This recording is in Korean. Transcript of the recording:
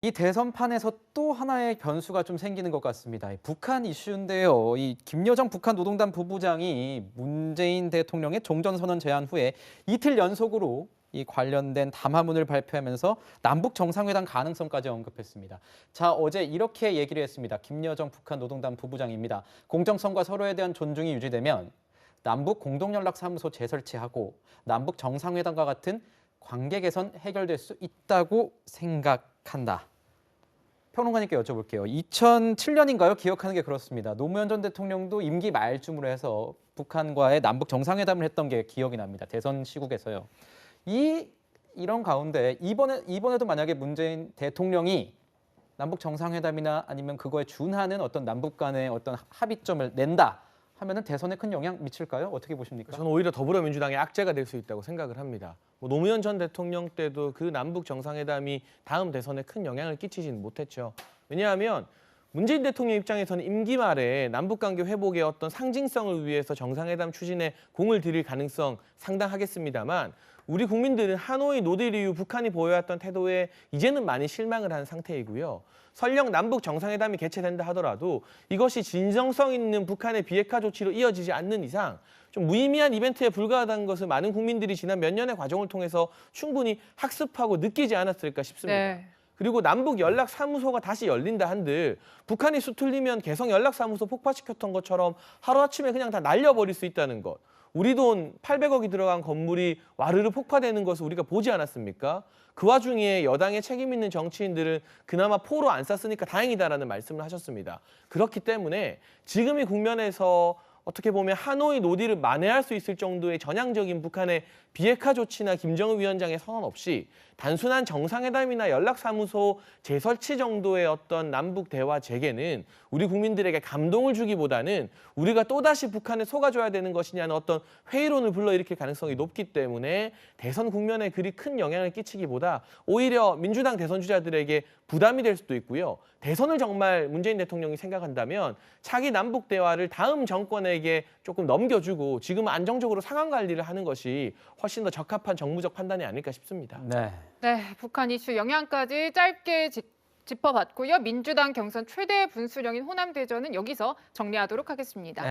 이 대선판에서 또 하나의 변수가 좀 생기는 것 같습니다. 북한 이슈인데요. 이 김여정 북한 노동당 부부장이 문재인 대통령의 종전선언 제안 후에 이틀 연속으로 이 관련된 담화문을 발표하면서 남북 정상회담 가능성까지 언급했습니다. 자, 어제 이렇게 얘기를 했습니다. 김여정 북한 노동당 부부장입니다. 공정성과 서로에 대한 존중이 유지되면 남북 공동연락사무소 재설치하고 남북 정상회담과 같은 관계 개선 해결될 수 있다고 생각한다. 평론가님께 여쭤볼게요. 2007년인가요? 기억하는 게 그렇습니다. 노무현 전 대통령도 임기 말쯤으로 해서 북한과의 남북 정상회담을 했던 게 기억이 납니다. 대선 시국에서요. 이런 가운데 이번에도 만약에 문재인 대통령이 남북 정상회담이나 아니면 그거에 준하는 어떤 남북 간의 어떤 합의점을 낸다 하면은 대선에 큰 영향 미칠까요? 어떻게 보십니까? 저는 오히려 더불어민주당의 악재가 될 수 있다고 생각을 합니다. 노무현 전 대통령 때도 그 남북 정상회담이 다음 대선에 큰 영향을 끼치지는 못했죠. 왜냐하면 문재인 대통령 입장에서는 임기 말에 남북관계 회복의 어떤 상징성을 위해서 정상회담 추진에 공을 들일 가능성 상당하겠습니다만 우리 국민들은 하노이 노딜 이후 북한이 보여왔던 태도에 이제는 많이 실망을 한 상태이고요. 설령 남북 정상회담이 개최된다 하더라도 이것이 진정성 있는 북한의 비핵화 조치로 이어지지 않는 이상 좀 무의미한 이벤트에 불과하다는 것을 많은 국민들이 지난 몇 년의 과정을 통해서 충분히 학습하고 느끼지 않았을까 싶습니다. 네. 그리고 남북 연락사무소가 다시 열린다 한들 북한이 수틀리면 개성 연락사무소 폭파시켰던 것처럼 하루아침에 그냥 다 날려버릴 수 있다는 것. 우리 돈 800억이 들어간 건물이 와르르 폭파되는 것을 우리가 보지 않았습니까? 그 와중에 여당의 책임 있는 정치인들은 그나마 포로 안 쐈으니까 다행이다라는 말씀을 하셨습니다. 그렇기 때문에 지금 이 국면에서 어떻게 보면 하노이 노딜을 만회할 수 있을 정도의 전향적인 북한의 비핵화 조치나 김정은 위원장의 선언 없이 단순한 정상회담이나 연락사무소 재설치 정도의 어떤 남북 대화 재개는 우리 국민들에게 감동을 주기보다는 우리가 또다시 북한에 속아줘야 되는 것이냐는 어떤 회의론을 불러일으킬 가능성이 높기 때문에 대선 국면에 그리 큰 영향을 끼치기보다 오히려 민주당 대선 주자들에게 부담이 될 수도 있고요. 대선을 정말 문재인 대통령이 생각한다면 차기 남북 대화를 다음 정권에게 조금 넘겨주고 지금 안정적으로 상황 관리를 하는 것이 훨씬 더 적합한 정무적 판단이 아닐까 싶습니다. 네. 네, 북한 이슈 영향까지 짧게 짚어봤고요. 민주당 경선 최대 분수령인 호남 대전은 여기서 정리하도록 하겠습니다.